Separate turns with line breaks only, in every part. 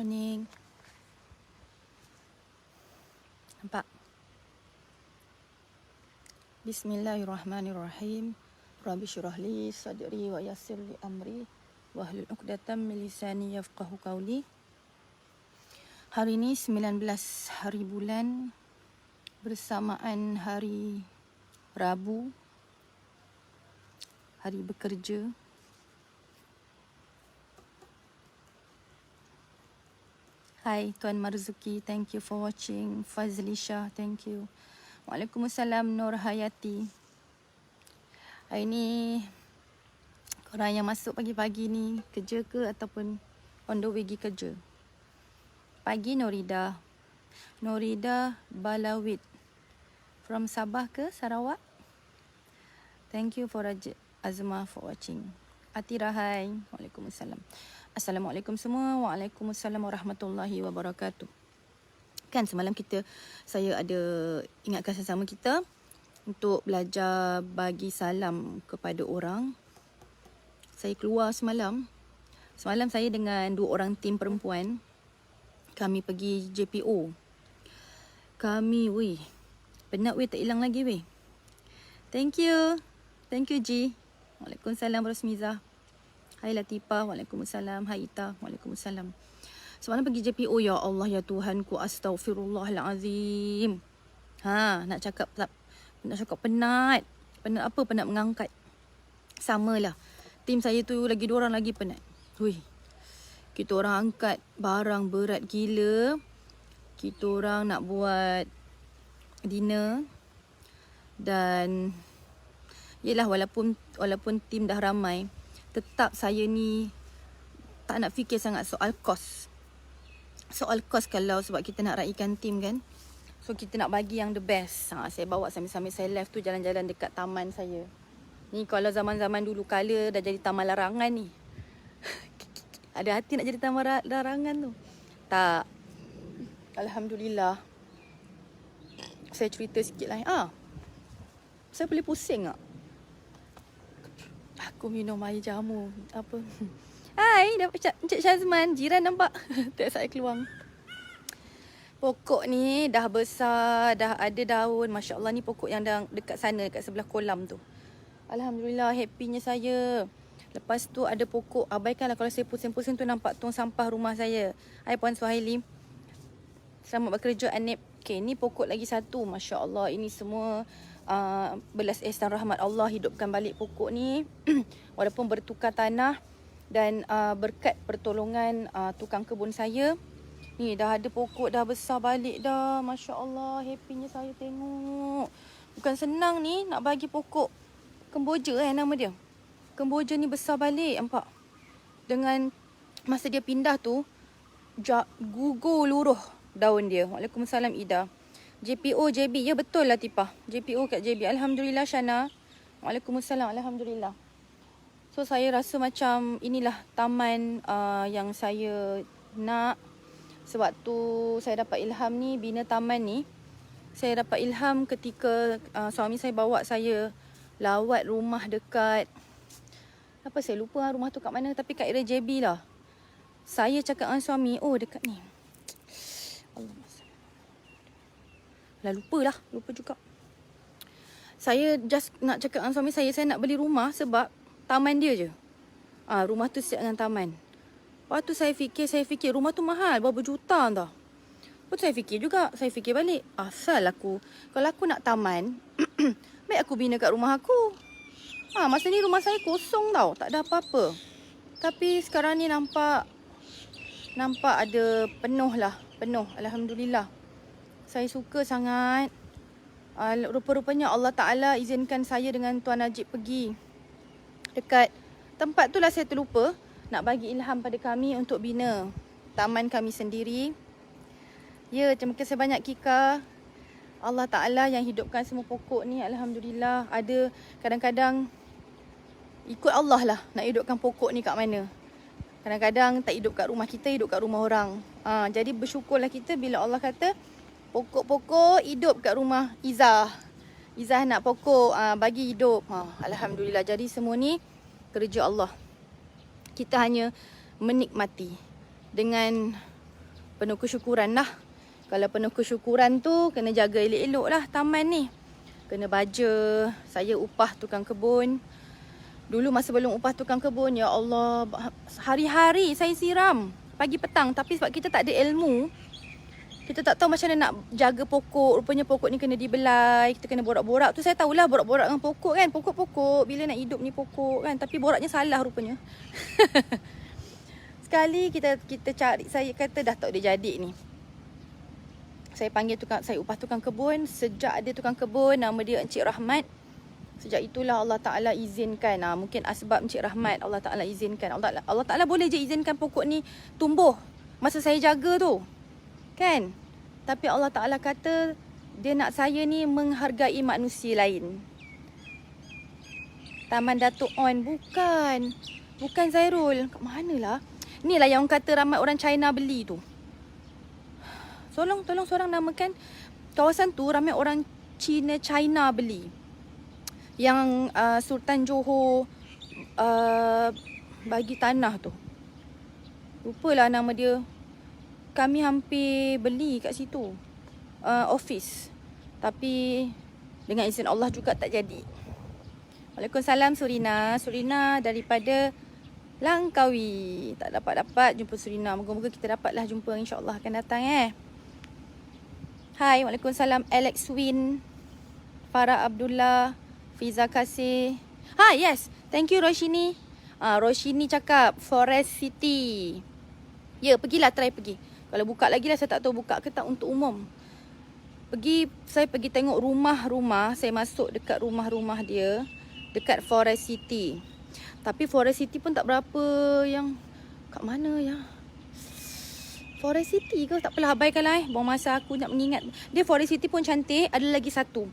morning. Nampak? Bismillahirrahmanirrahim. Rabbi syrah li sadri wa yassir li amri wahlul 'uqdatam min lisani yafqahu qawli. Hari ini 19 hari bulan bersamaan hari Rabu, hari bekerja. Hai Tuan Marzuki, thank you for watching. Fazlisha, thank you. Waalaikumsalam Nur Hayati. Hari ni korang yang masuk pagi-pagi ni kerja ke ataupun on the way pergi kerja? Pagi Norida. Norida Balawit. From Sabah ke Sarawak? Thank you for Azma for watching. Atira, hai. Waalaikumsalam. Assalamualaikum semua. Waalaikumsalam warahmatullahi wabarakatuh. Kan semalam saya ada ingatkan sesama kita untuk belajar bagi salam kepada orang. Saya keluar semalam. Semalam saya dengan 2 orang tim perempuan. Kami pergi JPO. Kami, penat tak hilang lagi Thank you. Thank you Ji. Waalaikumsalam Rosmiza. Hai Latifah, waalaikumsalam. Hai Ita, waalaikumsalam. Semalam pergi JPO, ya Allah ya Tuhanku, astaghfirullahalazim. Nak cakap penat. Penat apa? Penat mengangkat. Samalah. Tim saya tu lagi 2 orang lagi penat. Kita orang angkat barang berat gila. Kita orang nak buat dinner. Dan yelah, walaupun tim dah ramai, tetap saya ni tak nak fikir sangat soal kos. Soal kos kalau sebab kita nak raikan tim kan. So kita nak bagi yang the best. Saya bawa sambil-sambil saya left tu jalan-jalan dekat taman saya. Ni kalau zaman-zaman dulu kala dah jadi taman larangan ni. Ada hati nak jadi taman larangan tu? Tak. Alhamdulillah. Saya cerita sikit lah. Saya boleh pusing tak? Aku minum air jamu. Apa? Hai, dapat Encik Syazman. Jiran nampak? Tak, saya keluar. Pokok ni dah besar, dah ada daun. Masya Allah, ni pokok yang dekat sana, dekat sebelah kolam tu. Alhamdulillah, happynya saya. Lepas tu ada pokok. Abaikanlah kalau saya pusing-pusing tu nampak tong sampah rumah saya. Hai Puan Suhaili. Selamat bekerja Anip. Okay, ni pokok lagi satu. Masya Allah, ini semua belas ihsan rahmat Allah hidupkan balik pokok ni. Walaupun bertukar tanah dan berkat pertolongan tukang kebun saya, ni dah ada pokok dah besar balik dah. Masya Allah, happynya saya tengok. Bukan senang ni nak bagi pokok kemboja nama dia. Kemboja ni besar balik, nampak? Dengan masa dia pindah tu, gugur luruh daun dia. Waalaikumsalam Ida. JPO, JB. Ya betul lah Tipah. JPO kat JB. Alhamdulillah Shana. Waalaikumsalam. Alhamdulillah. So saya rasa macam inilah taman yang saya nak. Sebab tu saya dapat ilham ni, bina taman ni. Saya dapat ilham ketika suami saya bawa saya lawat rumah dekat, apa saya lupa rumah tu kat mana, tapi kat area JB lah. Saya cakap dengan suami, dekat ni. Lupa juga. Saya just nak cakap dengan suami saya nak beli rumah sebab taman dia je. Rumah tu siap dengan taman. Lepas tu saya fikir rumah tu mahal, berapa juta tau. Lepas tu saya fikir balik. Kalau aku nak taman, baik aku bina kat rumah aku. Masa ni rumah saya kosong tau, tak ada apa-apa. Tapi sekarang ni nampak ada penuh. Alhamdulillah. Saya suka sangat. Rupa-rupanya Allah Ta'ala izinkan saya dengan Tuan Najib pergi dekat tempat tu lah. Saya terlupa nak bagi ilham pada kami untuk bina taman kami sendiri. Ya, terima kasih banyak Kika. Allah Ta'ala yang hidupkan semua pokok ni. Alhamdulillah. Ada kadang-kadang ikut Allah lah nak hidupkan pokok ni kat mana. Kadang-kadang tak hidup kat rumah kita, hidup kat rumah orang. Jadi bersyukurlah kita bila Allah kata pokok-pokok hidup kat rumah Izzah. Izzah nak pokok bagi hidup. Alhamdulillah. Jadi semua ni kerja Allah. Kita hanya menikmati dengan penuh kesyukuran lah. Kalau penuh kesyukuran tu kena jaga elok-elok lah taman ni. Kena baja. Saya upah tukang kebun. Dulu masa belum upah tukang kebun, ya Allah, hari-hari saya siram pagi petang. Tapi sebab kita tak ada ilmu, kita tak tahu macam mana nak jaga pokok. Rupanya pokok ni kena dibelai. Kita kena borak-borak. Tu saya tahulah borak-borak dengan pokok kan. Pokok-pokok bila nak hidup ni pokok kan. Tapi boraknya salah rupanya. Sekali kita cari, saya kata dah tak boleh jadi ni. Saya panggil saya upah tukang kebun. Sejak ada tukang kebun, nama dia Encik Rahmat. Sejak itulah Allah Ta'ala izinkan. Mungkin asbab Encik Rahmat Allah Ta'ala izinkan. Allah Ta'ala boleh je izinkan pokok ni tumbuh masa saya jaga tu. Kan? Tapi Allah Ta'ala kata dia nak saya ni menghargai manusia lain. Taman Datuk On. Bukan Zairul. Kat manalah? Ni lah yang kata ramai orang China beli tu. Tolong seorang namakan kawasan tu ramai orang China beli. Yang Sultan Johor bagi tanah tu. Lupalah nama dia. Kami hampir beli kat situ office. Tapi dengan izin Allah juga tak jadi. Waalaikumsalam Surina. Surina daripada Langkawi. Tak dapat jumpa Surina. Moga-moga kita dapatlah jumpa, insya-Allah akan datang Hai, Waalaikumsalam Alex Win, Farah Abdullah, Fiza Kasih. Yes. Thank you Roshini. Roshini cakap Forest City. Ya, pergilah, try pergi. Kalau buka lagi lah, saya tak tahu buka ke tak untuk umum. Saya pergi tengok rumah-rumah. Saya masuk dekat rumah-rumah dia dekat Forest City. Tapi Forest City pun tak berapa yang kat mana ya? Forest City ke? Tak apalah, abaikanlah buang masa aku nak mengingat. Dia Forest City pun cantik. Ada lagi satu.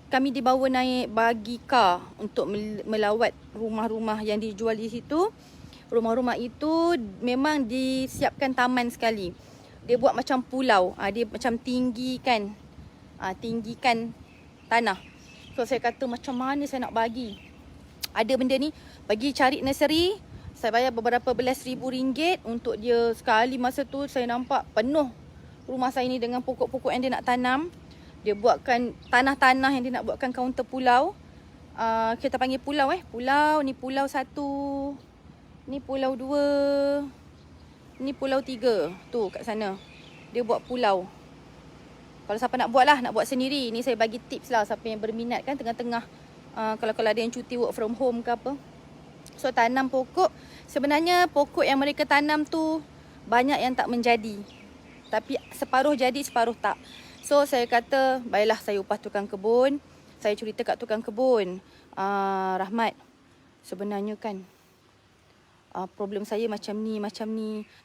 Kami dibawa naik bagi car untuk melawat rumah-rumah yang dijual di situ. Rumah-rumah itu memang disiapkan taman sekali. Dia buat macam pulau. Dia macam tinggikan tanah. So saya kata macam mana saya nak bagi. Ada benda ni, bagi cari nursery. Saya bayar beberapa belas ribu ringgit untuk dia. Sekali masa tu saya nampak penuh rumah saya ni dengan pokok-pokok yang dia nak tanam. Dia buatkan tanah-tanah yang dia nak buatkan kaunter pulau. Kita panggil pulau Pulau, ni pulau 1. Ni pulau 2. Ni pulau 3. Tu kat sana. Dia buat pulau. Kalau siapa nak buat lah, nak buat sendiri. Ni saya bagi tips lah siapa yang berminat kan tengah-tengah. Kalau ada yang cuti work from home ke apa. So tanam pokok. Sebenarnya pokok yang mereka tanam tu banyak yang tak menjadi. Tapi separuh jadi, separuh tak. So saya kata, baiklah saya upah tukang kebun. Saya cerita kat tukang kebun. Rahmat, sebenarnya kan problem saya macam ni.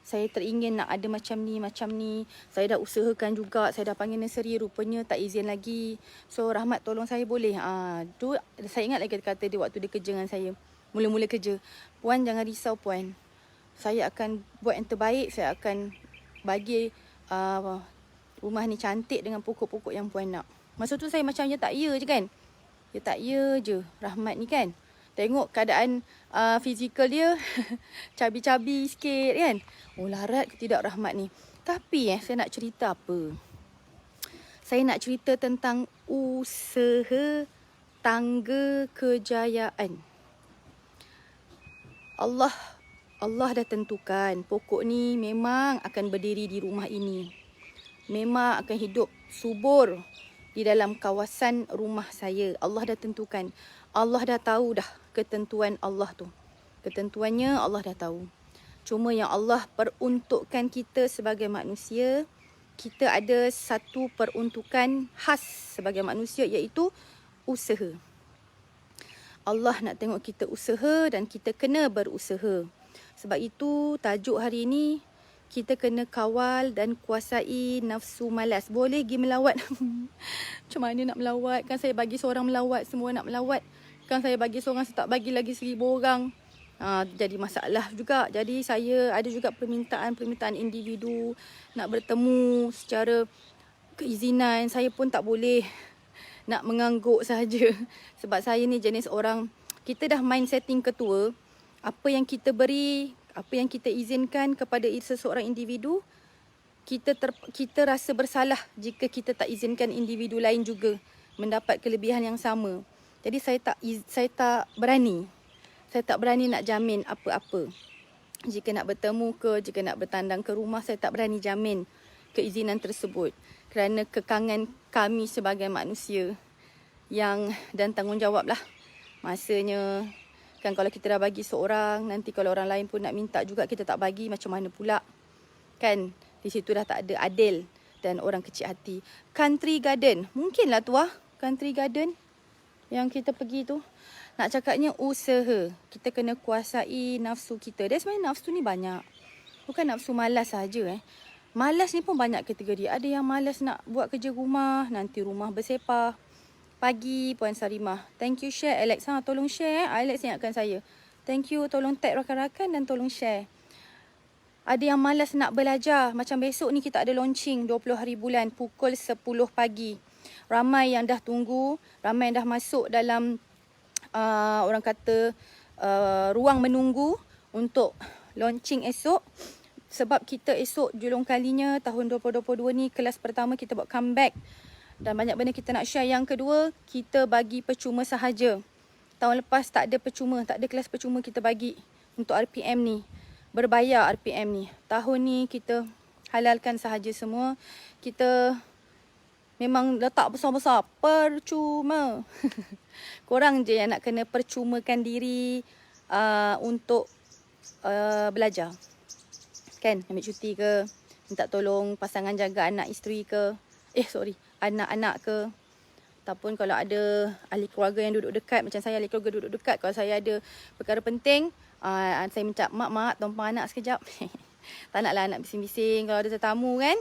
Saya teringin nak ada macam ni. Saya dah usahakan juga. Saya dah panggil nursery, rupanya tak izin lagi. So Rahmat tolong saya boleh. Tu saya ingat lagi kata dia waktu dia kerja dengan saya. Mula-mula kerja. Puan jangan risau puan. Saya akan buat yang terbaik. Saya akan bagi rumah ni cantik dengan pokok-pokok yang puan nak. Masa tu saya macam ya tak ya je kan. Ya tak ya je Rahmat ni kan. Tengok keadaan fizikal dia cabi-cabi sikit kan. Oh larat ke tidak Rahmat ni. Tapi saya nak cerita apa? Saya nak cerita tentang usaha tangga kejayaan. Allah dah tentukan pokok ni memang akan berdiri di rumah ini. Memang akan hidup subur di dalam kawasan rumah saya. Allah dah tentukan. Allah dah tahu dah ketentuan Allah tu. Ketentuannya Allah dah tahu. Cuma yang Allah peruntukkan kita sebagai manusia, kita ada satu peruntukan khas sebagai manusia, iaitu usaha. Allah nak tengok kita usaha dan kita kena berusaha. Sebab itu tajuk hari ini, kita kena kawal dan kuasai nafsu malas. Boleh pergi melawat. Macam mana nak melawat? Kan saya bagi seorang melawat, semua nak melawat. Kan saya bagi seorang, saya tak bagi lagi 1000 orang. Jadi masalah juga. Jadi saya ada juga permintaan individu nak bertemu secara keizinan. Saya pun tak boleh nak mengangguk saja. Sebab saya ni jenis orang, kita dah mind setting ketua. Apa yang kita beri, apa yang kita izinkan kepada seseorang individu, kita rasa bersalah jika kita tak izinkan individu lain juga mendapat kelebihan yang sama. Jadi saya tak berani. Saya tak berani nak jamin apa-apa. Jika nak bertemu ke, jika nak bertandang ke rumah, saya tak berani jamin keizinan tersebut. Kerana kekangan kami sebagai manusia dan tanggungjawab lah. Masanya kan kalau kita dah bagi seorang, nanti kalau orang lain pun nak minta juga kita tak bagi, macam mana pula? Kan? Di situ dah tak ada adil dan orang kecil hati. Country garden. Mungkinlah tu country garden yang kita pergi tu. Nak cakapnya usaha. Kita kena kuasai nafsu kita. Dan sebenarnya nafsu ni banyak. Bukan nafsu malas saja. Malas ni pun banyak kategori. Ada yang malas nak buat kerja rumah. Nanti rumah bersepah. Pagi Puan Sarimah. Thank you share Alex. Tolong share. Alex ingatkan saya. Thank you. Tolong tag rakan-rakan dan tolong share. Ada yang malas nak belajar. Macam besok ni kita ada launching 20 hari bulan pukul 10 pagi. Ramai yang dah tunggu. Ramai yang dah masuk dalam orang kata ruang menunggu untuk launching esok. Sebab kita esok julung kalinya tahun 2022 ni kelas pertama kita buat comeback. Dan banyak benda kita nak share. Yang kedua, kita bagi percuma sahaja. Tahun lepas tak ada percuma, tak ada kelas percuma kita bagi untuk RPM ni. Berbayar RPM ni. Tahun ni kita halalkan sahaja semua. Kita memang letak besar-besar. Percuma. Korang je yang nak kena percumakan diri untuk belajar. Kan? Ambil cuti ke? Minta tolong pasangan jaga anak isteri ke? Anak-anak ke? Ataupun kalau ada ahli keluarga yang duduk dekat. Macam saya ahli keluarga duduk dekat. Kalau saya ada perkara penting, saya minta mak tumpang anak sekejap. Tak naklah anak bising-bising kalau ada tetamu kan.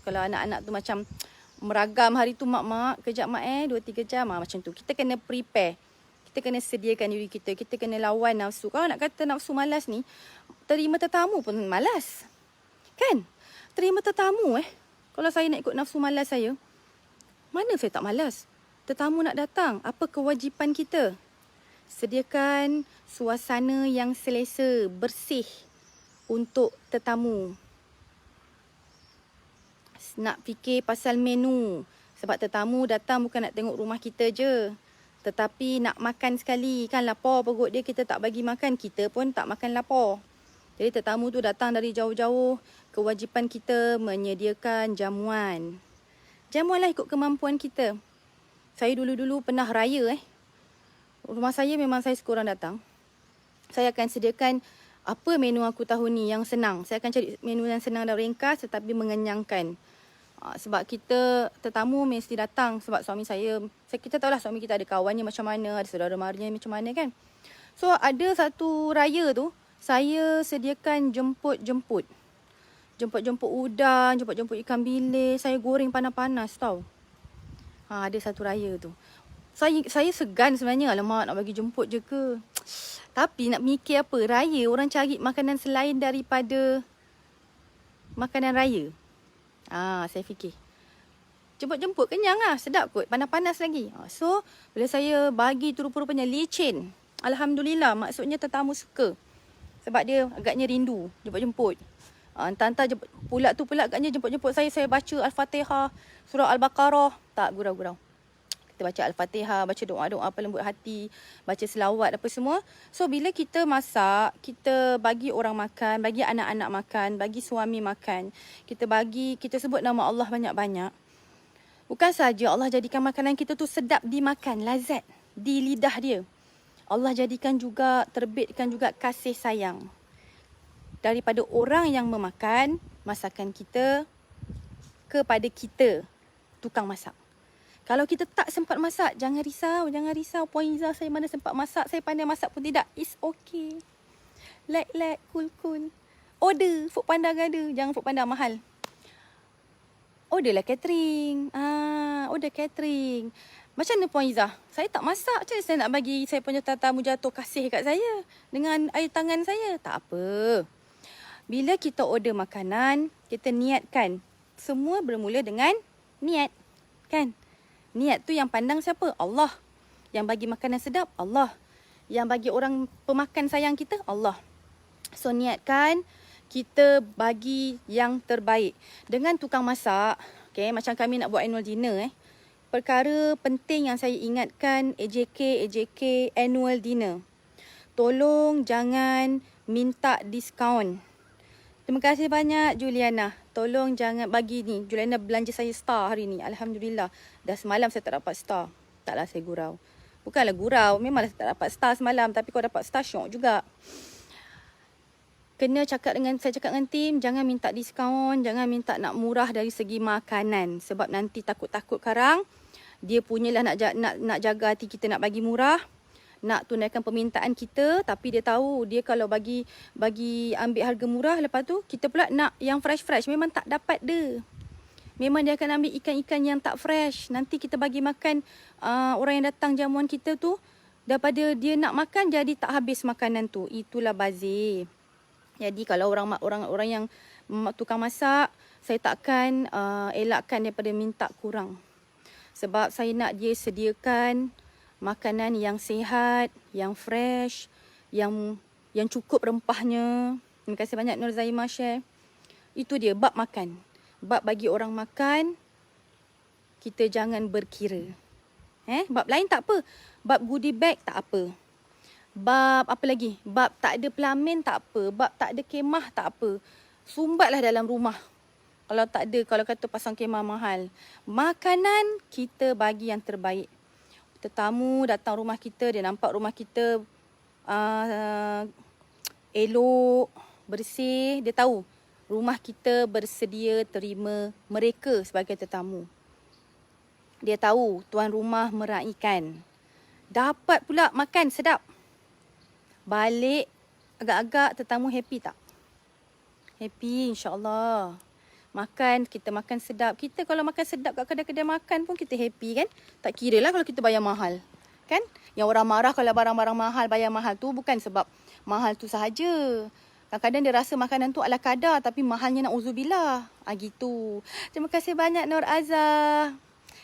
Kalau anak-anak tu macam meragam hari tu, mak kejap 2-3 jam macam tu. Kita kena prepare. Kita kena sediakan diri kita. Kita kena lawan nafsu. Kalau nak kata nafsu malas ni, terima tetamu pun malas. Kan? Terima tetamu Kalau saya nak ikut nafsu malas saya, mana saya tak malas? Tetamu nak datang, apa kewajipan kita? Sediakan suasana yang selesa, bersih untuk tetamu. Nak fikir pasal menu. Sebab tetamu datang bukan nak tengok rumah kita je. Tetapi nak makan sekali. Kan lapar perut dia, kita tak bagi makan. Kita pun tak makan lapar. Jadi tetamu tu datang dari jauh-jauh. Kewajipan kita menyediakan jamuan. Jamuan lah ikut kemampuan kita. Saya dulu-dulu pernah raya Rumah saya memang saya sekurang datang. Saya akan sediakan apa menu aku tahun ni yang senang. Saya akan cari menu yang senang dan ringkas tetapi mengenyangkan. Sebab kita tetamu mesti datang. Sebab suami kita tahulah suami kita ada kawannya macam mana, ada saudara maranya macam mana kan. So ada satu raya tu, saya sediakan jemput-jemput udang, jemput-jemput ikan bilis. Saya goreng panas-panas tau. Ada satu raya tu. Saya segan sebenarnya. Alamak, nak bagi jemput je ke? Tapi nak mikir apa? Raya orang cari makanan selain daripada makanan raya. Saya fikir jemput-jemput kenyang lah. Sedap kot. Panas-panas lagi. So bila saya bagi tu rupa-rupanya licin. Alhamdulillah. Maksudnya tetamu suka. Sebab dia agaknya rindu jemput-jemput. Entah-entah pula agaknya jemput-jemput saya baca Al-Fatihah, surah Al-Baqarah. Tak gurau-gurau. Kita baca Al-Fatihah, baca doa-doa pelembut hati, baca selawat apa semua. So bila kita masak, kita bagi orang makan, bagi anak-anak makan, bagi suami makan. Kita sebut nama Allah banyak-banyak. Bukan saja Allah jadikan makanan kita tu sedap dimakan, lazat di lidah dia. Allah terbitkan juga kasih sayang daripada orang yang memakan masakan kita kepada kita, tukang masak. Kalau kita tak sempat masak, jangan risau. Puan Izzah, saya mana sempat masak, saya pandai masak pun tidak. It's okay. Like, cool. Order, Foodpanda ada. Jangan Foodpanda mahal. Orderlah catering. Order catering. Macam mana Puan Izzah? Saya tak masak. Macam mana saya nak bagi saya punya tetamu jatuh kasih kat saya dengan air tangan saya? Tak apa. Bila kita order makanan, kita niatkan. Semua bermula dengan niat. Kan? Niat tu yang pandang siapa? Allah. Yang bagi makanan sedap? Allah. Yang bagi orang pemakan sayang kita? Allah. So niatkan, kita bagi yang terbaik. Dengan tukang masak, okay, macam kami nak buat annual dinner, perkara penting yang saya ingatkan AJK annual dinner. Tolong jangan minta diskaun. Terima kasih banyak Juliana. Tolong jangan bagi ni. Juliana belanja saya star hari ni. Alhamdulillah. Dah semalam saya tak dapat star. Taklah saya gurau. Bukanlah gurau. Memanglah saya tak dapat star semalam. Tapi kalau dapat star syok juga. Kena cakap dengan, saya cakap dengan tim, jangan minta diskaun, jangan minta nak murah dari segi makanan. Sebab nanti takut-takut karang, dia punyalah nak jaga hati kita nak bagi murah, nak tunaikan permintaan kita, tapi dia tahu dia kalau bagi ambil harga murah, lepas tu kita pula nak yang fresh-fresh, memang tak dapat dia. Memang dia akan ambil ikan-ikan yang tak fresh. Nanti kita bagi makan orang yang datang jamuan kita tu, daripada dia nak makan jadi tak habis makanan tu. Itulah bazir. Jadi kalau orang yang tukang masak, saya takkan elakkan daripada minta kurang. Sebab saya nak dia sediakan makanan yang sihat, yang fresh, yang cukup rempahnya. Terima kasih banyak Nur Zaimah share. Itu dia bab makan. Bab bagi orang makan, kita jangan berkira. Bab lain tak apa. Bab goodie bag tak apa. Bab apa lagi? Bab tak ada pelamin tak apa. Bab tak ada kemah tak apa. Sumbatlah dalam rumah. Kalau tak ada, kalau kata pasang kemah mahal. Makanan kita bagi yang terbaik. Tetamu datang rumah kita, dia nampak rumah kita elok, bersih. Dia tahu rumah kita bersedia terima mereka sebagai tetamu. Dia tahu tuan rumah meraihkan. Dapat pula makan sedap. Balik agak-agak tetamu happy tak? Happy insyaAllah. Kita makan sedap. Kita kalau makan sedap kat kedai-kedai makan pun kita happy kan? Tak kira lah kalau kita bayar mahal. Kan? Yang orang marah kalau barang-barang mahal, bayar mahal tu bukan sebab mahal tu sahaja. Kadang-kadang dia rasa makanan tu ala kadar tapi mahalnya na'udzubillah. Gitu. Terima kasih banyak Nur Azhar.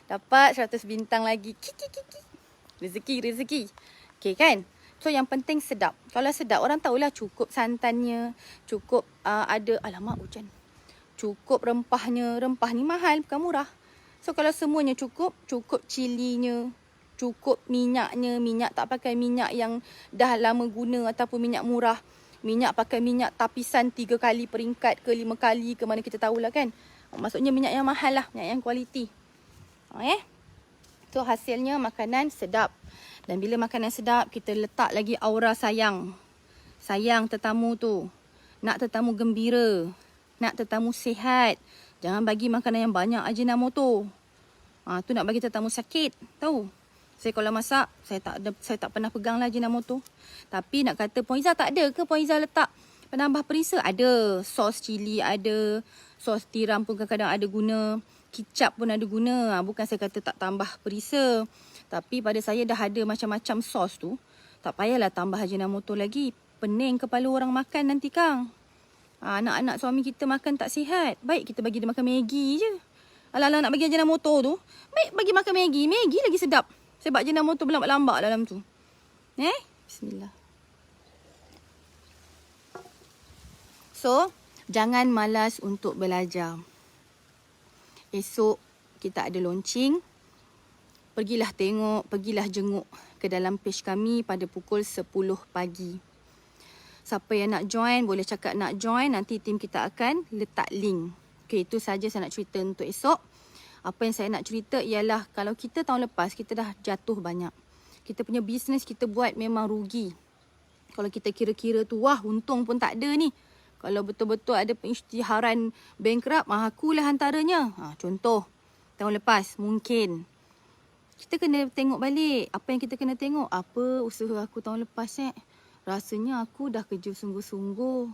Dapat 100 bintang lagi. Rezeki. Okay kan? So yang penting sedap. Kalau sedap orang tahulah cukup santannya, cukup ada, alamak hujan. Cukup rempahnya. Rempah ni mahal bukan murah. So kalau semuanya cukup cilinya, cukup minyaknya, minyak tak pakai minyak yang dah lama guna ataupun minyak murah. Minyak pakai minyak tapisan 3 kali peringkat ke 5 kali ke mana kita tahulah kan. Maksudnya minyak yang mahal lah, minyak yang kualiti. So hasilnya makanan sedap. Dan bila makanan sedap, kita letak lagi aura sayang. Sayang tetamu tu. Nak tetamu gembira. Nak tetamu sihat. Jangan bagi makanan yang banyak Ajinomoto. Tu nak bagi tetamu sakit. Tahu? Saya kalau masak, saya tak pernah pegang lah Ajinomoto. Tapi nak kata Puan Izzah tak ada ke Puan Izzah letak penambah perisa? Ada. Sos cili ada. Sos tiram pun kadang-kadang ada guna. Kicap pun ada guna. Bukan saya kata tak tambah perisa. Tapi pada saya dah ada macam-macam sos tu. Tak payahlah tambah Ajinomoto lagi. Pening kepala orang makan nanti Kang. Anak-anak suami kita makan tak sihat. Baik kita bagi dia makan Maggi je. Alah-alah nak bagi Ajinomoto tu. Baik bagi makan Maggi. Maggi lagi sedap. Sebab Ajinomoto berlambak-lambak dalam tu. Bismillah. So, jangan malas untuk belajar. Esok kita ada launching. Pergilah tengok, pergilah jenguk ke dalam page kami pada pukul 10 pagi. Siapa yang nak join, boleh cakap nak join. Nanti tim kita akan letak link. Okay, itu saja saya nak cerita untuk esok. Apa yang saya nak cerita ialah kalau kita tahun lepas, kita dah jatuh banyak. Kita punya bisnes kita buat memang rugi. Kalau kita kira-kira tu, wah untung pun tak ada ni. Kalau betul-betul ada pengisytiharan bankrupt, akulah antaranya. Contoh, tahun lepas mungkin. Kita kena tengok balik. Apa yang kita kena tengok? Apa usaha aku tahun lepas Rasanya aku dah kerja sungguh-sungguh.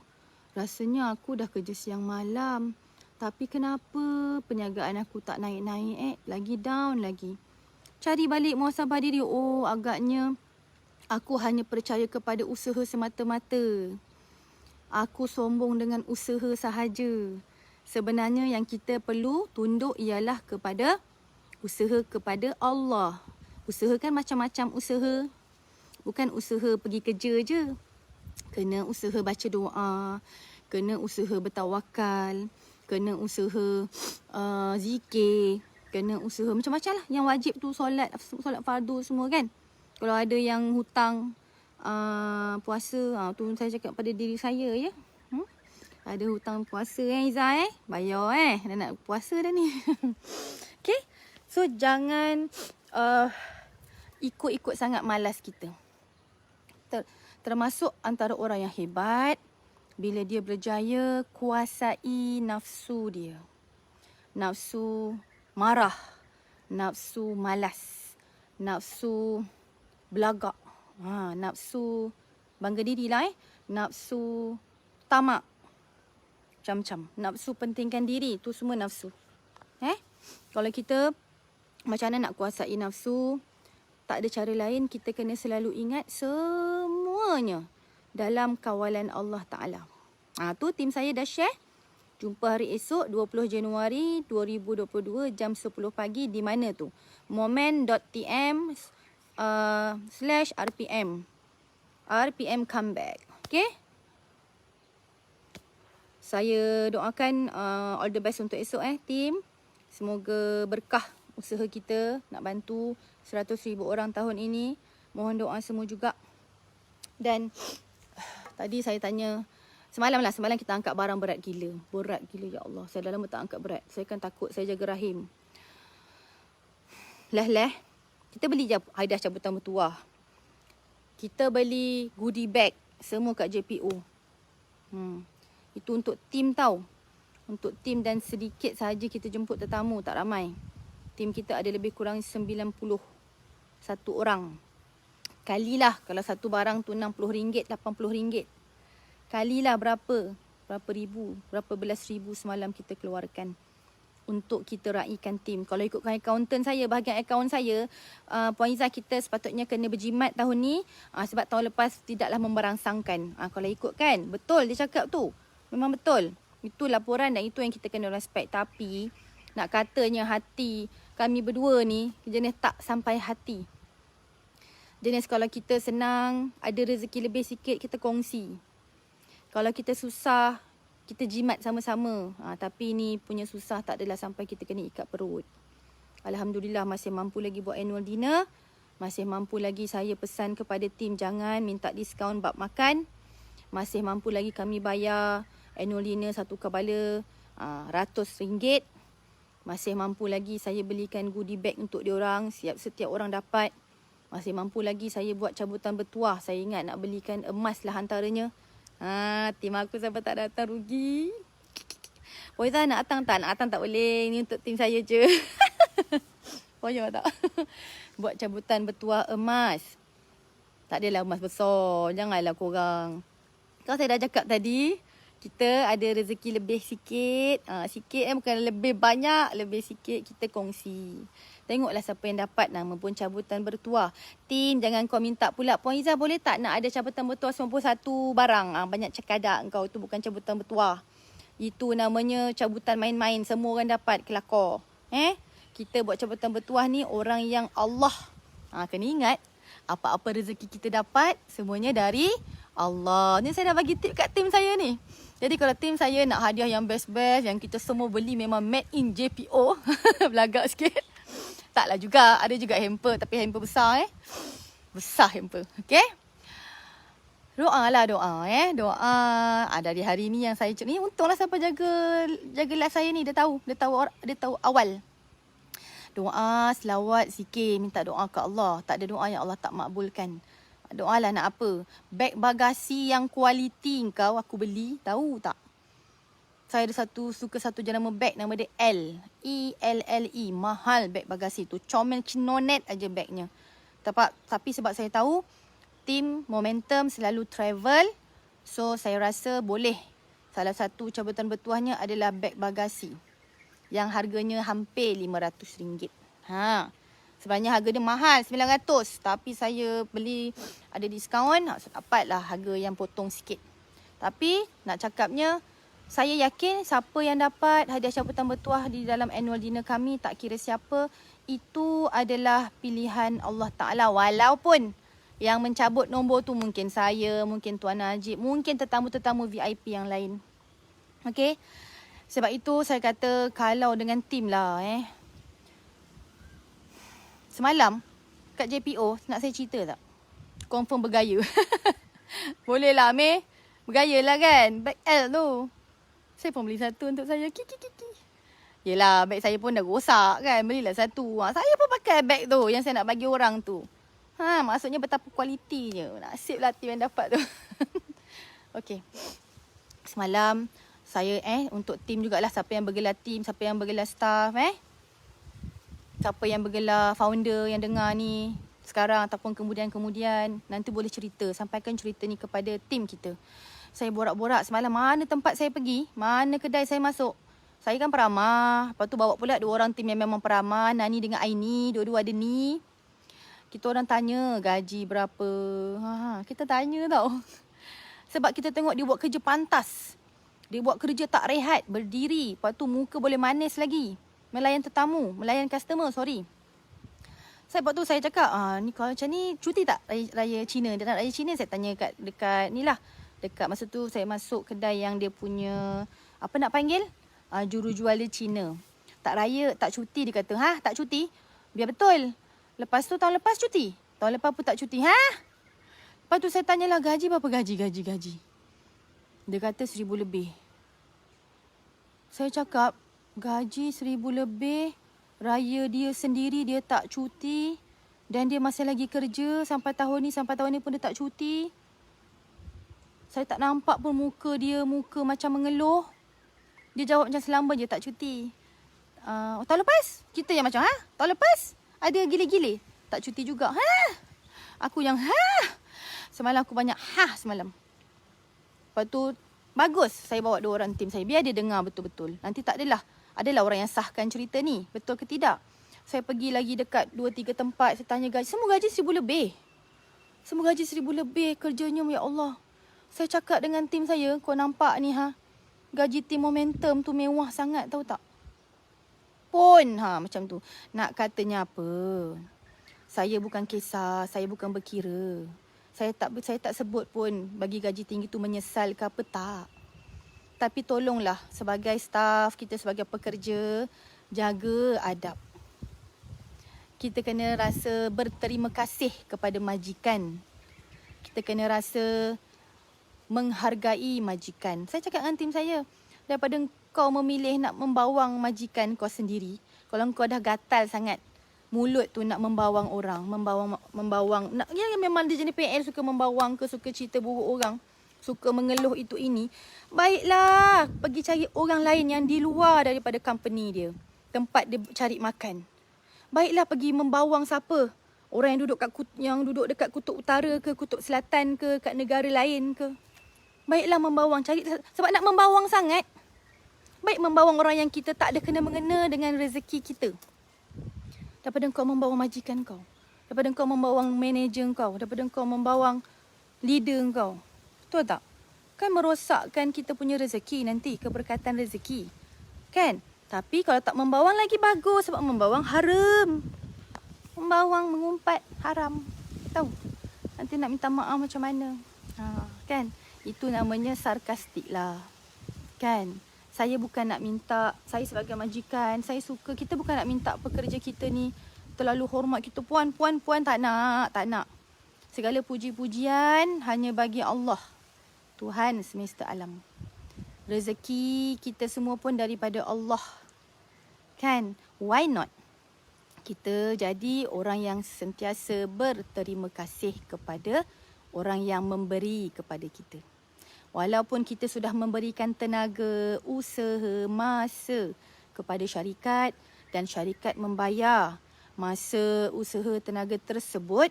Rasanya aku dah kerja siang malam. Tapi kenapa perniagaan aku tak naik-naik lagi down lagi. Cari balik muhasabah diri. Oh, agaknya aku hanya percaya kepada usaha semata-mata. Aku sombong dengan usaha sahaja. Sebenarnya yang kita perlu tunduk ialah kepada usaha kepada Allah. Usaha kan macam-macam usaha. Bukan usaha pergi kerja je. Kena usaha baca doa. kena usaha bertawakal, kena usaha zikir, kena usaha macam-macam lah. Yang wajib tu solat fardu semua kan. Kalau ada yang hutang puasa, tu saya cakap pada diri saya ya. Ada hutang puasa Izzah bayar dah nak puasa dah ni. Okay, so jangan ikut-ikut sangat malas kita. Termasuk antara orang yang hebat, bila dia berjaya kuasai nafsu dia. Nafsu marah, nafsu malas, nafsu belagak, nafsu bangga diri lah nafsu tamak, macam-macam. Nafsu pentingkan diri, tu semua nafsu. Kalau kita macam mana nak kuasai nafsu, tak ada cara lain, kita kena selalu ingat semuanya dalam kawalan Allah Ta'ala. Tu tim saya dah share. Jumpa hari esok 20 Januari 2022 jam 10 pagi di mana tu? moment.tm/rpm. RPM comeback. Okay? Saya doakan all the best untuk esok tim. Semoga berkah usaha kita nak bantu 100,000 orang tahun ini. Mohon doa semua juga. Dan tadi saya tanya, semalam kita angkat barang berat gila. Berat gila, ya Allah. Saya dah lama tak angkat berat. Saya kan takut, saya jaga rahim. Kita beli hadiah cabutan bertuah. Kita beli goodie bag. Semua kat JPO. Itu untuk tim tau. Untuk tim dan sedikit sahaja kita jemput tetamu, tak ramai. Tim kita ada lebih kurang 91 orang. Kalilah kalau satu barang tu RM60, RM80. Kalilah berapa ribu, berapa belas ribu semalam kita keluarkan untuk kita raikan tim. Kalau ikutkan akaunten saya, bahagian akaun saya, Puan Izzah, kita sepatutnya kena berjimat tahun ni, sebab tahun lepas tidaklah memberangsangkan. Kalau ikutkan, betul dia cakap tu. Memang betul. Itu laporan dan itu yang kita kena respect. Tapi nak katanya hati kami berdua ni jenis tak sampai hati. Jenis kalau kita senang, ada rezeki lebih sikit, kita kongsi. Kalau kita susah, kita jimat sama-sama. Tapi ni punya susah tak adalah sampai kita kena ikat perut. Alhamdulillah masih mampu lagi buat annual dinner. Masih mampu lagi saya pesan kepada tim jangan minta diskaun bab makan. Masih mampu lagi kami bayar annual dinner satu kepala RM100. Masih mampu lagi saya belikan goodie bag untuk diorang. Setiap orang dapat. Masih mampu lagi saya buat cabutan bertuah. Saya ingat nak belikan emas lah antaranya. Tim aku sampai tak datang rugi. Puan Izzah nak datang tak? Nak datang tak boleh. Ini untuk tim saya je. Payah tak? Buat cabutan bertuah emas. Tak adalah emas besar. Janganlah korang. Kalau saya dah cakap tadi, kita ada rezeki lebih sikit. Sikit bukan lebih banyak, lebih sikit kita kongsi. Tengoklah siapa yang dapat nama pun cabutan bertuah. Tim, jangan kau minta pula, Puan Izzah boleh tak nak ada cabutan bertuah 91 barang. Banyak cekadak kau, tu bukan cabutan bertuah. Itu namanya cabutan main-main, semua orang dapat kelakar. Kita buat cabutan bertuah ni orang yang Allah. Kena ingat, apa-apa rezeki kita dapat, semuanya dari Allah. Ni saya dah bagi tip kat tim saya ni. Jadi kalau tim saya nak hadiah yang best-best, yang kita semua beli memang made in JPO. Belagak sikit. Taklah juga. Ada juga hamper. Tapi hamper besar Besar hamper. Okay. Doa lah doa. Doa. Dari hari ni yang saya cakap ni. Untunglah siapa jaga live saya ni. Dia tahu awal. Doa, selawat, zikir. Minta doa ke Allah. Tak ada doa yang Allah tak makbulkan. Doa lah nak apa. Beg bagasi yang kualiti kau aku beli. Tahu tak? Saya ada suka satu jenama beg. Nama dia L. E-L-L-E. Mahal beg bagasi tu. Comel Kinonet aja begnya. Tapi sebab saya tahu tim Momentum selalu travel. So saya rasa boleh. Salah satu cabutan bertuahnya adalah beg bagasi. Yang harganya hampir RM500. Sebenarnya harga dia mahal, RM900. Tapi saya beli ada diskaun, dapatlah harga yang potong sikit. Tapi nak cakapnya, saya yakin siapa yang dapat hadiah cabutan bertuah di dalam annual dinner kami, tak kira siapa, itu adalah pilihan Allah Ta'ala. Walaupun yang mencabut nombor tu mungkin saya, mungkin Tuan Najib, mungkin tetamu-tetamu VIP yang lain. Okay. Sebab itu saya kata kalau dengan tim lah semalam kat JPO nak saya cerita tak? Confirm bergaya. Boleh lah Amir. Bergaya lah kan. Bag L tu. Saya pun beli satu untuk saya. Kiki. Yelah, beg saya pun dah rosak kan. Belilah satu. Saya pun pakai beg tu yang saya nak bagi orang tu. Maksudnya betapa kualitinya. Nasib lah tim yang dapat tu. Okay. Semalam saya untuk tim jugalah. Siapa yang bergelar tim, siapa yang bergelar staff siapa yang bergelar founder yang dengar ni sekarang ataupun kemudian nanti boleh cerita. Sampaikan cerita ni kepada tim kita. Saya borak-borak semalam mana tempat saya pergi, mana kedai saya masuk. Saya kan peramah. Lepas tu bawa pula 2 orang tim yang memang peramah. Nani dengan Aini. Dua-dua ada ni. Kita orang tanya gaji berapa. Kita tanya tau. Sebab kita tengok dia buat kerja pantas. Dia buat kerja tak rehat. Berdiri. Lepas tu muka boleh manis lagi. Melayan tetamu. Melayan customer, sorry. Lepas tu saya cakap, ni kalau macam ni cuti tak raya Cina? Dia nak raya Cina, saya tanya dekat ni lah. Dekat masa tu saya masuk kedai yang dia punya, apa nak panggil? Jurujual dia Cina. Tak raya, tak cuti. Dia kata, tak cuti? Biar betul. Lepas tu tahun lepas cuti. Tahun lepas pun tak cuti. Lepas tu saya tanyalah gaji berapa gaji. Dia kata 1,000 lebih. Saya cakap, gaji 1,000 lebih. Raya dia sendiri, dia tak cuti. Dan dia masih lagi kerja sampai tahun ni pun dia tak cuti. Saya tak nampak pun muka dia, muka macam mengeluh. Dia jawab macam selamba je tak cuti. Tahun lepas? Kita yang macam, tahun lepas? Ada gile-gile? Tak cuti juga. Aku yang, Semalam aku banyak, semalam. Lepas tu, bagus saya bawa 2 orang tim saya. Biar dia dengar betul-betul. Nanti tak adalah orang yang sahkan cerita ni. Betul ke tidak? Saya pergi lagi dekat 2-3 tempat. Saya tanya gaji. Semua gaji 1,000 lebih. Semua gaji 1,000 lebih. Kerjanya, ya Allah. Saya cakap dengan tim saya, kau nampak ni gaji tim Momentum tu mewah sangat, tahu tak? Pun macam tu. Nak katanya apa? Saya bukan kisah, saya bukan berkira. Saya tak sebut pun bagi gaji tinggi tu menyesal ke apa, tak. Tapi tolonglah sebagai staff, kita sebagai pekerja, jaga adab. Kita kena rasa berterima kasih kepada majikan. Kita kena rasa menghargai majikan. Saya cakap dengan tim saya, daripada kau memilih nak membawang majikan kau sendiri, kalau kau dah gatal sangat mulut tu nak membawang orang, membawang ya memang dia jenis PL, suka membawang ke, suka cerita buruk orang, suka mengeluh itu ini, baiklah pergi cari orang lain yang di luar daripada company dia, tempat dia cari makan. Baiklah pergi membawang siapa? Orang yang duduk dekat kutub utara ke, kutub selatan ke, kat negara lain ke. Baiklah membawang, cari, sebab nak membawang sangat. Baik membawang orang yang kita tak ada kena-mengena dengan rezeki kita. Daripada kau membawang majikan kau. Daripada kau membawang manager kau. Daripada kau membawang leader kau. Betul tak? Kan merosakkan kita punya rezeki nanti. Keberkatan rezeki. Kan? Tapi kalau tak membawang lagi bagus. Sebab membawang haram. Membawang, mengumpat haram. Tahu? Nanti nak minta maaf macam mana. Kan? Itu namanya sarkastik lah. Kan? Saya bukan nak minta, saya sebagai majikan, saya suka, kita bukan nak minta pekerja kita ni terlalu hormat kita. Puan, tak nak. Segala puji-pujian hanya bagi Allah, Tuhan semesta alam. Rezeki kita semua pun daripada Allah. Kan? Why not? Kita jadi orang yang sentiasa berterima kasih kepada orang yang memberi kepada kita. Walaupun kita sudah memberikan tenaga, usaha, masa kepada syarikat dan syarikat membayar masa, usaha, tenaga tersebut,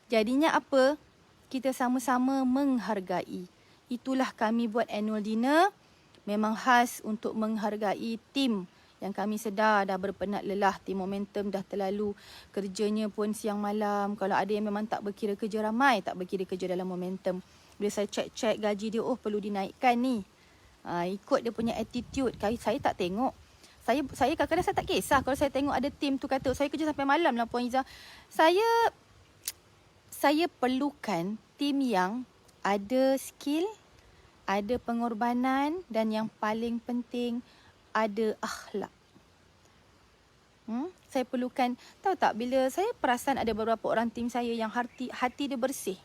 jadinya apa? Kita sama-sama menghargai. Itulah kami buat annual dinner memang khas untuk menghargai tim yang kami sedar dah berpenat lelah. Tim Momentum dah terlalu kerjanya pun siang malam. Kalau ada yang memang tak berkira kerja ramai, tak berkira kerja dalam Momentum. Bila saya cek gaji dia, perlu dinaikkan ni. Ikut dia punya attitude. Saya tak tengok. Saya kadang-kadang saya tak kisah kalau saya tengok ada tim tu kata, saya kerja sampai malam lah Puan Izzah. Saya perlukan tim yang ada skill, ada pengorbanan, dan yang paling penting ada akhlak. Saya perlukan, tahu tak, bila saya perasan ada beberapa orang tim saya yang hati dia bersih.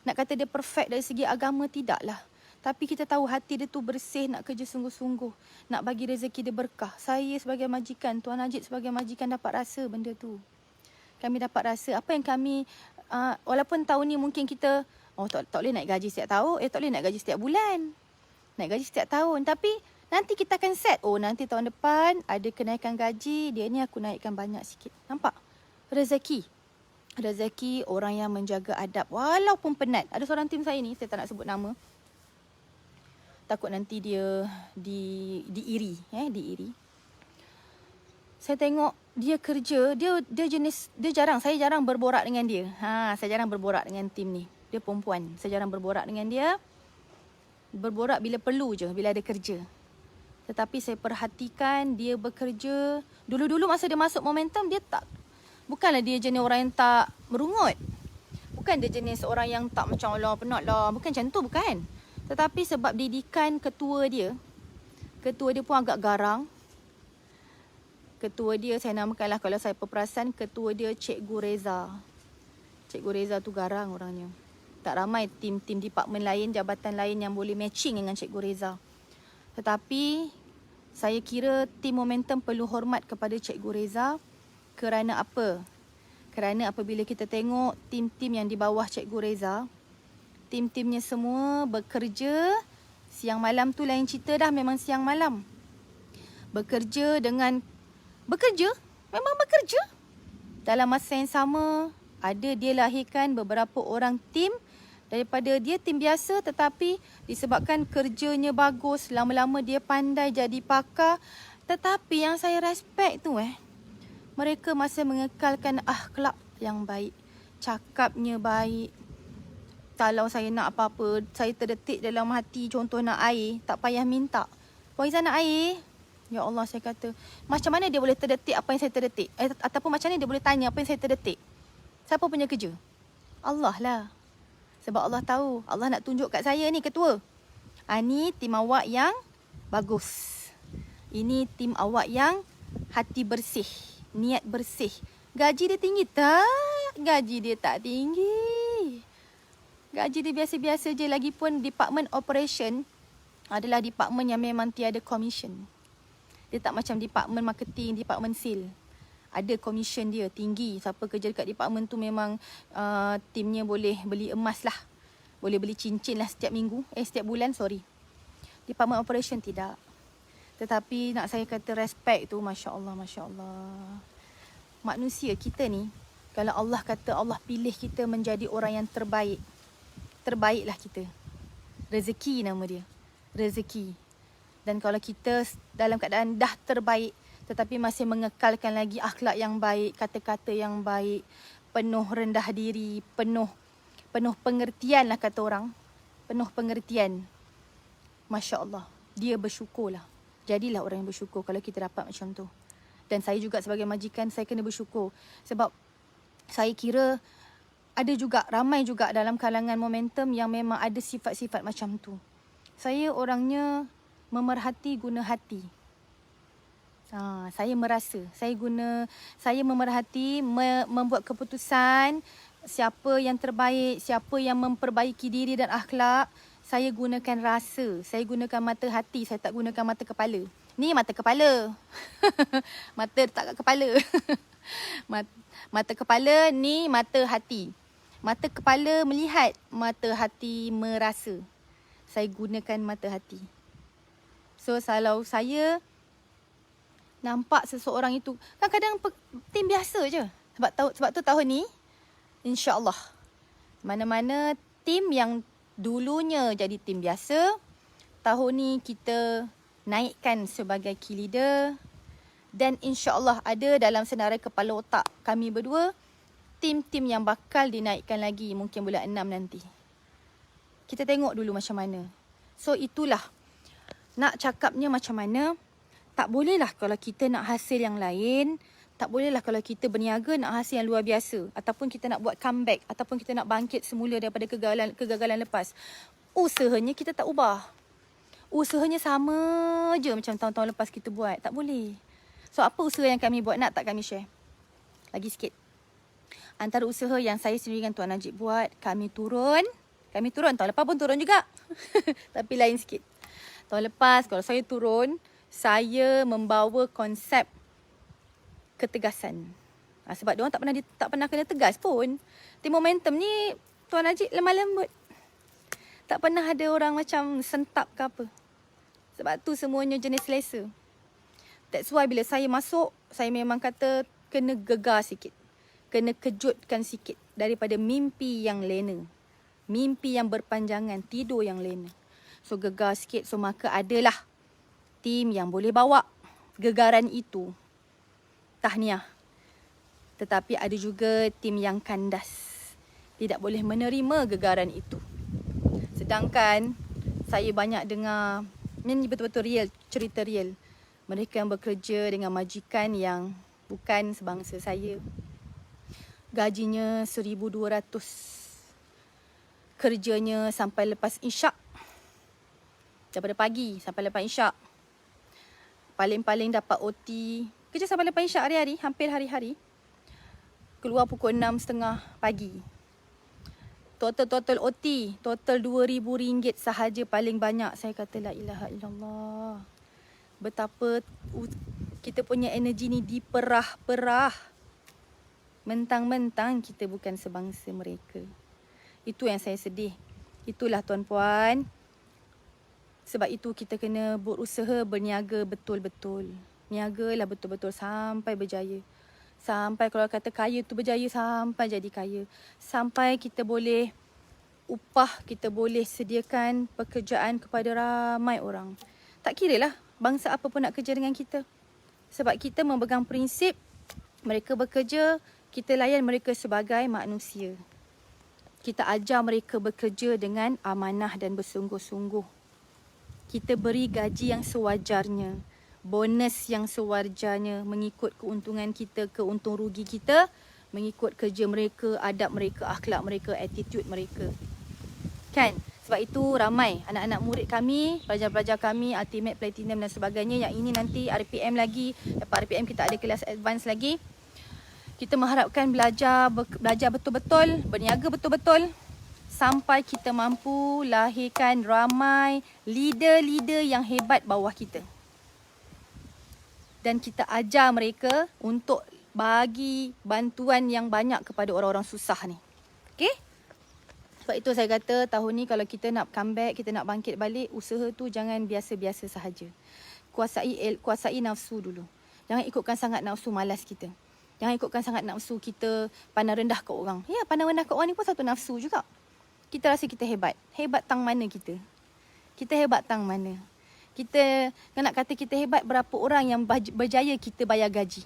Nak kata dia perfect dari segi agama, tidaklah. Tapi kita tahu hati dia tu bersih, nak kerja sungguh-sungguh, nak bagi rezeki dia berkah. Saya sebagai majikan, Tuan Najib sebagai majikan dapat rasa benda tu. Kami dapat rasa apa yang kami, walaupun tahun ni mungkin kita, tak boleh naik gaji setiap tahun, tak boleh naik gaji setiap bulan, naik gaji setiap tahun. Tapi nanti kita akan set, nanti tahun depan ada kenaikan gaji, dia ni aku naikkan banyak sikit. Nampak? Rezeki. Rezeki orang yang menjaga adab walaupun penat. Ada seorang tim saya ni, saya tak nak sebut nama. Takut nanti dia diiri. Saya tengok dia kerja, dia jarang, saya jarang berborak dengan dia. Saya jarang berborak dengan tim ni. Dia perempuan. Saya jarang berborak dengan dia. Berborak bila perlu je, bila ada kerja. Tetapi saya perhatikan dia bekerja. Dulu-dulu masa dia masuk momentum, dia tak, bukanlah dia jenis orang yang tak merungut. Bukan dia jenis orang yang tak macam Allah penat lah. Bukan macam tu, bukan. Tetapi sebab didikan ketua dia pun agak garang. Ketua dia, saya namakanlah kalau saya berperasan, ketua dia Cikgu Reza. Cikgu Reza tu garang orangnya. Tak ramai tim-tim departmen lain, jabatan lain yang boleh matching dengan Cikgu Reza. Tetapi saya kira tim momentum perlu hormat kepada Cikgu Reza. Kerana apa? Kerana apabila kita tengok tim-tim yang di bawah Cikgu Reza, tim-timnya semua bekerja siang malam tu lain cerita dah, memang siang malam. Memang bekerja. Dalam masa yang sama, ada dia lahirkan beberapa orang tim daripada dia tim biasa, tetapi disebabkan kerjanya bagus, lama-lama dia pandai jadi pakar. Tetapi yang saya respect tu mereka masih mengekalkan akhlak yang baik. Cakapnya baik. Kalau saya nak apa-apa, saya terdetik dalam hati, contoh nak air, tak payah minta. Puan Izzah nak air? Ya Allah, saya kata, macam mana dia boleh terdetik apa yang saya terdetik? Ataupun macam mana dia boleh tanya apa yang saya terdetik? Siapa punya kerja? Allah lah. Sebab Allah tahu, Allah nak tunjuk kat saya ni ketua. Ni tim awak yang bagus. Ini tim awak yang hati bersih, niat bersih. Gaji dia tinggi tak? Gaji dia tak tinggi. Gaji dia biasa-biasa je. Lagipun department operation adalah department yang memang tiada commission. Dia tak macam department marketing, department sale. Ada commission dia tinggi. Siapa kerja dekat department tu memang timnya boleh beli emas lah. Boleh beli cincin lah setiap bulan. Department operation tidak. Tetapi nak saya kata respect tu, Masya Allah, Masya Allah. Manusia kita ni, kalau Allah kata Allah pilih kita menjadi orang yang terbaik, terbaiklah kita. Rezeki nama dia. Rezeki. Dan kalau kita dalam keadaan dah terbaik, tetapi masih mengekalkan lagi akhlak yang baik, kata-kata yang baik, penuh rendah diri, penuh pengertian lah kata orang. Penuh pengertian. Masya Allah. Dia bersyukurlah. Jadilah orang yang bersyukur kalau kita dapat macam tu. Dan saya juga sebagai majikan, saya kena bersyukur. Sebab saya kira ramai juga dalam kalangan momentum yang memang ada sifat-sifat macam tu. Saya orangnya memerhati guna hati. Saya merasa, saya memerhati, membuat keputusan siapa yang terbaik, siapa yang memperbaiki diri dan akhlak. Saya gunakan rasa, saya gunakan mata hati, saya tak gunakan mata kepala. Ni mata kepala. Mata tak kat kepala. Mata kepala, ni mata hati. Mata kepala melihat, mata hati merasa. Saya gunakan mata hati. So, kalau saya nampak seseorang itu, kadang-kadang tim biasa je. Sebab tu tahun ni, insya-Allah, mana-mana tim yang dulunya jadi tim biasa, tahun ni kita naikkan sebagai key leader. Dan insya-Allah ada dalam senarai kepala otak kami berdua, tim-tim yang bakal dinaikkan lagi mungkin bulan 6 nanti. Kita tengok dulu macam mana. So, itulah. Nak cakapnya macam mana, tak bolehlah kalau kita nak hasil yang lain, tak bolehlah kalau kita berniaga nak hasil yang luar biasa, ataupun kita nak buat comeback, ataupun kita nak bangkit semula daripada kegagalan lepas. usahanya kita tak ubah. Usahanya sama je macam tahun-tahun lepas kita buat. Tak boleh. So, apa usaha yang kami buat? Nak tak kami share? Lagi sikit. Antara usaha yang saya sendiri dengan Tuan Najib buat, kami turun. Tahun lepas pun turun juga. Tapi lain sikit. Tahun lepas, kalau saya turun, saya membawa konsep ketegasan. Sebab diorang tak pernah kena tegas pun. Di momentum ni, Tuan Najib lemah lembut. Tak pernah ada orang macam sentap ke apa. Sebab tu semuanya jenis selesa. That's why bila saya masuk, saya memang kata kena gegar sikit. Kena kejutkan sikit daripada mimpi yang lena. Mimpi yang berpanjangan, tidur yang lena. So gegar sikit, so maka adalah tim yang boleh bawa gegaran itu. Tahniah. Tetapi ada juga tim yang kandas. Tidak boleh menerima gegaran itu. Sedangkan saya banyak dengar, ini betul-betul real, cerita real. Mereka yang bekerja dengan majikan yang bukan sebangsa saya. Gajinya 1,200. Kerjanya sampai lepas isyak. Daripada pagi sampai lepas isyak. Paling-paling dapat OT. Kerja sampai lepas isyak hari-hari, hampir hari-hari. Keluar pukul 6.30 pagi. Total OT. Total RM2,000 sahaja paling banyak. Saya kata la ilaha illallah. Betapa kita punya energi ni diperah-perah. Mentang-mentang kita bukan sebangsa mereka. Itu yang saya sedih. Itulah tuan-puan. Sebab itu kita kena berusaha berniaga betul-betul. Niagalah betul-betul sampai berjaya. Sampai kalau kata kaya tu berjaya sampai jadi kaya. Sampai kita boleh upah, kita boleh sediakan pekerjaan kepada ramai orang. Tak kira lah bangsa apa pun nak kerja dengan kita. Sebab kita memegang prinsip mereka bekerja, kita layan mereka sebagai manusia. Kita ajar mereka bekerja dengan amanah dan bersungguh-sungguh. Kita beri gaji yang sewajarnya. Bonus yang sewajarnya mengikut keuntungan kita, keuntung rugi kita. Mengikut kerja mereka, adab mereka, akhlak mereka, attitude mereka. Kan? Sebab itu ramai anak-anak murid kami, pelajar-pelajar kami, Ultimate, Platinum dan sebagainya. Yang ini nanti RPM lagi. Lepas RPM kita ada kelas advance lagi. Kita mengharapkan belajar betul-betul, berniaga betul-betul sampai kita mampu lahirkan ramai leader-leader yang hebat bawah kita. Dan kita ajar mereka untuk bagi bantuan yang banyak kepada orang-orang susah ni. Okay? Sebab itu saya kata tahun ni kalau kita nak comeback, kita nak bangkit balik, usaha tu jangan biasa-biasa sahaja. Kuasai nafsu dulu. Jangan ikutkan sangat nafsu malas kita. Jangan ikutkan sangat nafsu kita pandang rendah ke orang. Ya, pandang rendah ke orang ni pun satu nafsu juga. Kita rasa kita hebat. Hebat tang mana kita? Kita hebat tang mana? Kita nak kata kita hebat, berapa orang yang berjaya kita bayar gaji?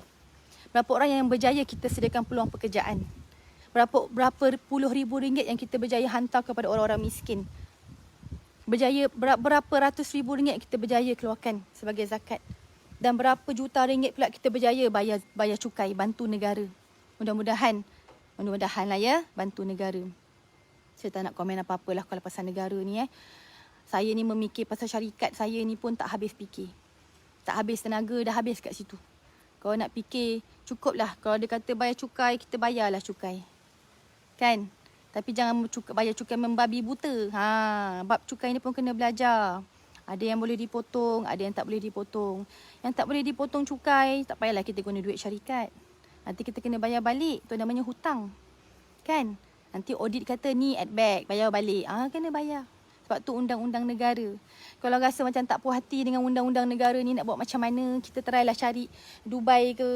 Berapa orang yang berjaya kita sediakan peluang pekerjaan? Berapa puluh ribu ringgit yang kita berjaya hantar kepada orang-orang miskin? Berapa ratus ribu ringgit kita berjaya keluarkan sebagai zakat? Dan berapa juta ringgit pula kita berjaya bayar cukai, bantu negara. Mudah-mudahan lah ya, bantu negara. Saya tak nak komen apa-apa lah kalau pasal negara ni. Saya ni memikir pasal syarikat saya ni pun tak habis fikir. Tak habis tenaga, dah habis kat situ. Kalau nak fikir, cukup lah. Kalau dia kata bayar cukai, kita bayarlah cukai. Kan? Tapi jangan bayar cukai membabi buta. Bab cukai ni pun kena belajar. Ada yang boleh dipotong, ada yang tak boleh dipotong. Yang tak boleh dipotong cukai, tak payahlah kita guna duit syarikat. Nanti kita kena bayar balik. Itu namanya hutang. Kan? Nanti audit kata ni at back, bayar balik. Kena bayar. Sebab tu undang-undang negara. Kalau rasa macam tak puas hati dengan undang-undang negara ni nak buat macam mana, kita try lah cari Dubai ke.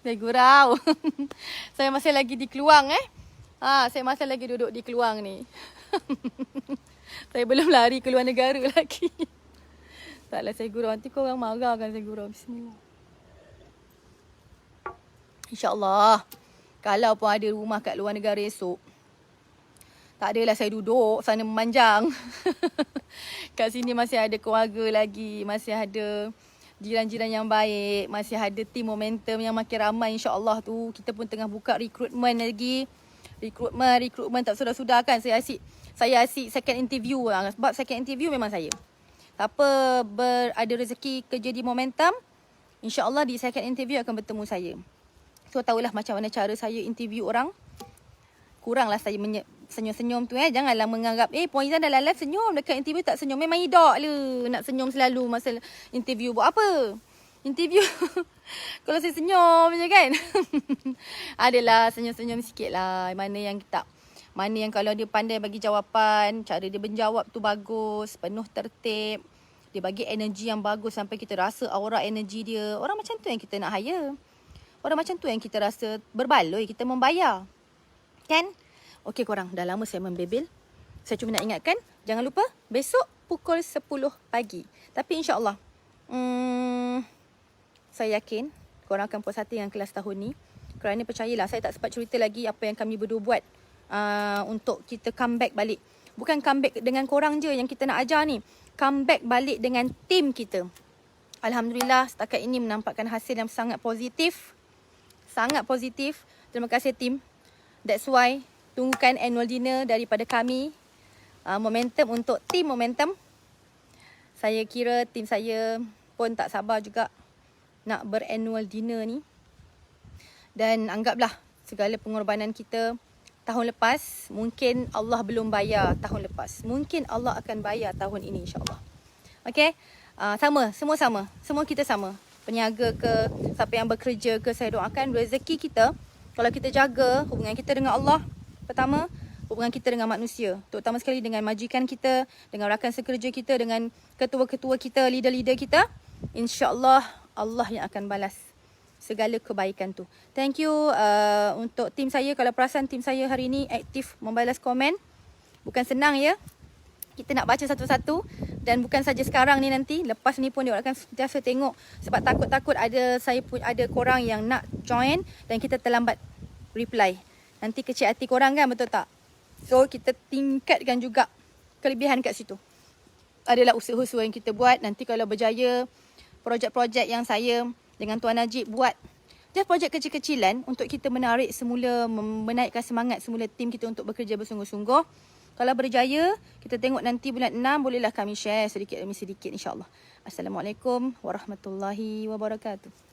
Saya gurau. Saya masih lagi di Keluang saya masih lagi duduk di Keluang ni. Saya belum lari keluar negara lagi. Taklah saya gurau. Nanti korang marah kan saya gurau. Bismillah. InsyaAllah. Kalau pun ada rumah kat luar negara esok, tak adalah saya duduk sana memanjang. Kat sini masih ada keluarga lagi. Masih ada jiran-jiran yang baik. Masih ada team momentum yang makin ramai insyaAllah tu. Kita pun tengah buka rekrutmen lagi. Rekrutmen tak sudah-sudah kan. Saya asyik second interview lah. Sebab second interview memang saya. Tak apa, ada rezeki kerja di Momentum, InsyaAllah di second interview akan bertemu saya. So tahulah macam mana cara saya interview orang. Kuranglah saya senyum-senyum tu Janganlah menganggap Puan Izan dalam live senyum, dekat interview tak senyum. Memang hidak le nak senyum selalu masa interview. Buat apa? Interview kalau saya senyum je kan. Adalah senyum-senyum sikit lah. Mana yang kalau dia pandai bagi jawapan, cara dia menjawab tu bagus, penuh tertib, dia bagi energi yang bagus sampai kita rasa aura energi dia. Orang macam tu yang kita nak hire. Orang macam tu yang kita rasa berbaloi, kita membayar. Kan? Okey korang, dah lama saya membebel. Saya cuma nak ingatkan, jangan lupa besok pukul 10 pagi. Tapi insyaAllah, saya yakin korang akan puas hati dengan kelas tahun ni. Kerana percayalah, saya tak sempat cerita lagi apa yang kami berdua buat untuk kita comeback balik. Bukan comeback dengan korang je yang kita nak ajar ni. Comeback balik dengan tim kita. Alhamdulillah, setakat ini menampakkan hasil yang sangat positif. Sangat positif. Terima kasih tim. That's why tunggukan annual dinner daripada kami, Momentum, untuk tim Momentum. Saya kira tim saya pun tak sabar juga nak berannual dinner ni. Dan anggaplah segala pengorbanan kita tahun lepas, mungkin Allah belum bayar tahun lepas. Mungkin Allah akan bayar tahun ini insyaAllah. Okay? Semua kita sama. Peniaga ke, siapa yang bekerja ke, saya doakan rezeki kita, kalau kita jaga hubungan kita dengan Allah, pertama, hubungan kita dengan manusia, terutama sekali dengan majikan kita, dengan rakan sekerja kita, dengan ketua-ketua kita, leader-leader kita, insyaAllah Allah yang akan balas segala kebaikan tu. Thank you untuk tim saya. Kalau perasan tim saya hari ni aktif membalas komen. Bukan senang ya. Kita nak baca satu-satu. Dan bukan saja sekarang ni, nanti lepas ni pun dia akan sentiasa tengok. Sebab takut-takut ada korang yang nak join dan kita terlambat reply. Nanti kecil hati korang kan, betul tak? So kita tingkatkan juga kelebihan kat situ. Adalah usaha-usaha yang kita buat. Nanti kalau berjaya, projek-projek yang saya dengan Tuan Najib buat, just projek kecil-kecilan untuk kita menarik semula, menaikkan semangat semula tim kita untuk bekerja bersungguh-sungguh. Kalau berjaya, kita tengok nanti bulan 6, bolehlah kami share sedikit demi sedikit insyaAllah. Assalamualaikum warahmatullahi wabarakatuh.